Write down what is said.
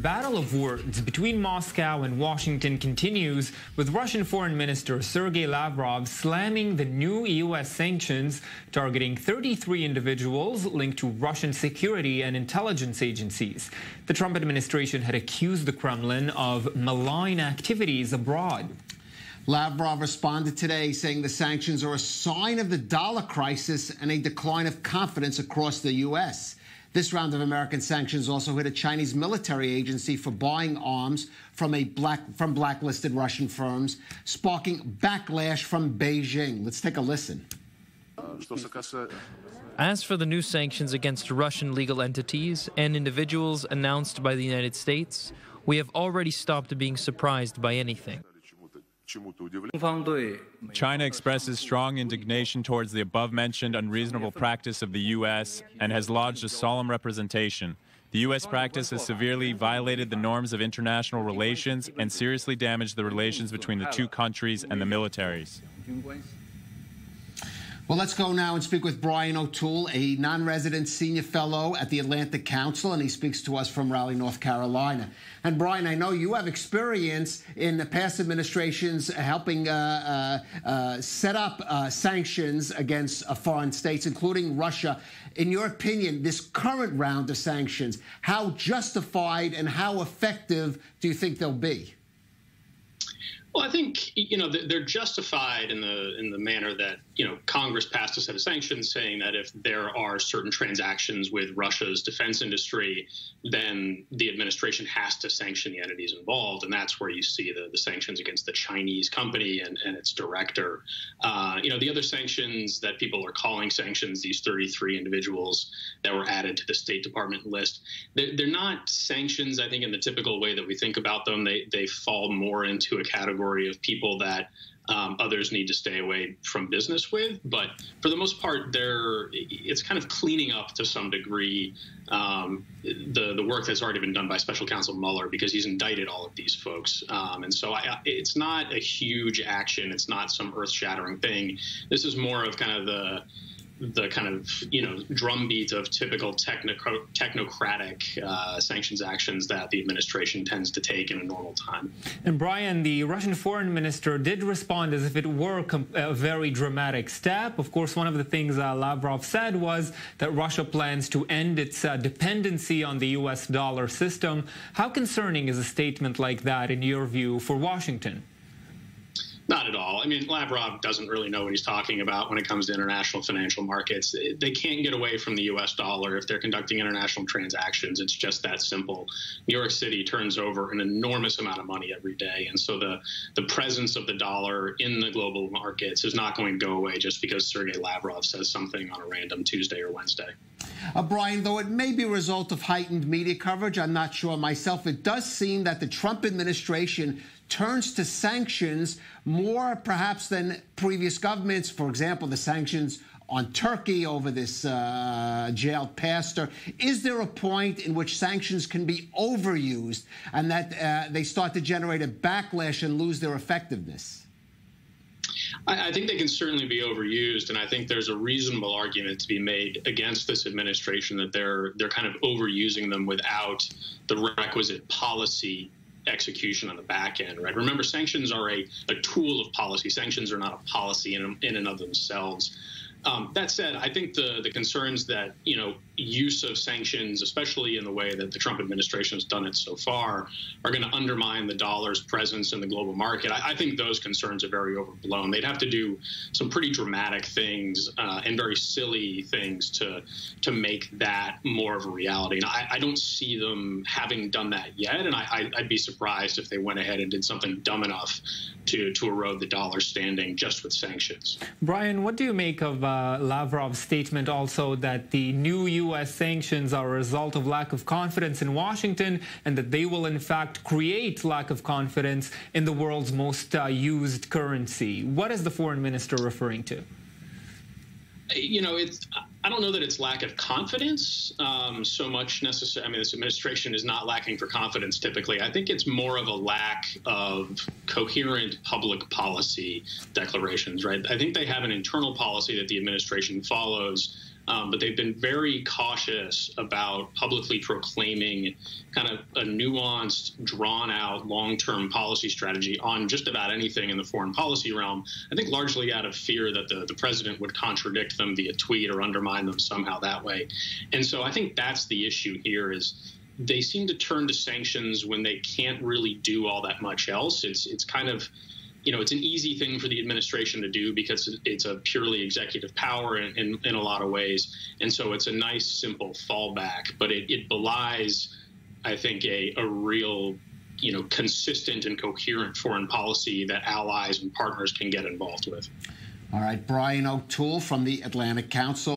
The battle of words between Moscow and Washington continues, with Russian Foreign Minister Sergei Lavrov slamming the new U.S. sanctions targeting 33 individuals linked to Russian security and intelligence agencies. The Trump administration had accused the Kremlin of malign activities abroad. Lavrov responded today saying the sanctions are a sign of the dollar crisis and a decline of confidence across the U.S. This round of American sanctions also hit a Chinese military agency for buying arms from blacklisted Russian firms, sparking backlash from Beijing. Let's take a listen. As for the new sanctions against Russian legal entities and individuals announced by the United States, we have already stopped being surprised by anything. China expresses strong indignation towards the above-mentioned unreasonable practice of the U.S. and has lodged a solemn representation. The U.S. practice has severely violated the norms of international relations and seriously damaged the relations between the two countries and the militaries. Well, let's go now and speak with Brian O'Toole, a non-resident senior fellow at the Atlantic Council, and he speaks to us from Raleigh, North Carolina. And Brian, I know you have experience in the past administrations helping set up sanctions against foreign states, including Russia. In your opinion, this current round of sanctions, how justified and how effective do you think they'll be? Well, I think, they're justified in the manner that, Congress passed a set of sanctions saying that if there are certain transactions with Russia's defense industry, then the administration has to sanction the entities involved. And that's where you see the sanctions against the Chinese company and its director. The other sanctions that people are calling sanctions, these 33 individuals that were added to the State Department list, they're not sanctions, I think, in the typical way that we think about them. They fall more into a category of people that others need to stay away from business with. But for the most part, it's kind of cleaning up to some degree the work that's already been done by Special Counsel Mueller, because he's indicted all of these folks. And so it's not a huge action. It's not some earth-shattering thing. This is more of kind of the drumbeat of typical technocratic sanctions actions that the administration tends to take in a normal time. And Brian, the Russian foreign minister did respond as if it were a very dramatic step. Of course, one of the things Lavrov said was that Russia plans to end its dependency on the U.S. dollar system. How concerning is a statement like that, in your view, for Washington? Not at all. I mean, Lavrov doesn't really know what he's talking about when it comes to international financial markets. They can't get away from the U.S. dollar if they're conducting international transactions. It's just that simple. New York City turns over an enormous amount of money every day. And so the presence of the dollar in the global markets is not going to go away just because Sergei Lavrov says something on a random Tuesday or Wednesday. Brian, though it may be a result of heightened media coverage, I'm not sure myself, it does seem that the Trump administration turns to sanctions more perhaps than previous governments. For example, the sanctions on Turkey over this jailed pastor. Is there a point in which sanctions can be overused and that they start to generate a backlash and lose their effectiveness? I think they can certainly be overused, and I think there's a reasonable argument to be made against this administration that they're kind of overusing them without the requisite policy execution on the back end, right? Remember, sanctions are a tool of policy. Sanctions are not a policy in and of themselves. That said, I think the concerns that, use of sanctions, especially in the way that the Trump administration has done it so far, are going to undermine the dollar's presence in the global market. I think those concerns are very overblown. They'd have to do some pretty dramatic things and very silly things to make that more of a reality. And I don't see them having done that yet, and I'd be surprised if they went ahead and did something dumb enough to erode the dollar standing just with sanctions. Brian, what do you make of Lavrov's statement also that the new U.S. sanctions are a result of lack of confidence in Washington and that they will in fact create lack of confidence in the world's most used currency? What is the foreign minister referring to? I don't know that it's lack of confidence so much necessarily. I mean, this administration is not lacking for confidence typically. I think it's more of a lack of coherent public policy declarations, right? I think they have an internal policy that the administration follows But they've been very cautious about publicly proclaiming kind of a nuanced, drawn-out, long-term policy strategy on just about anything in the foreign policy realm, I think largely out of fear that the president would contradict them via tweet or undermine them somehow that way. And so I think that's the issue here is they seem to turn to sanctions when they can't really do all that much else. It's kind of, it's an easy thing for the administration to do because it's a purely executive power in a lot of ways. And so it's a nice, simple fallback. But it belies, I think, a real, consistent and coherent foreign policy that allies and partners can get involved with. All right, Brian O'Toole from the Atlantic Council.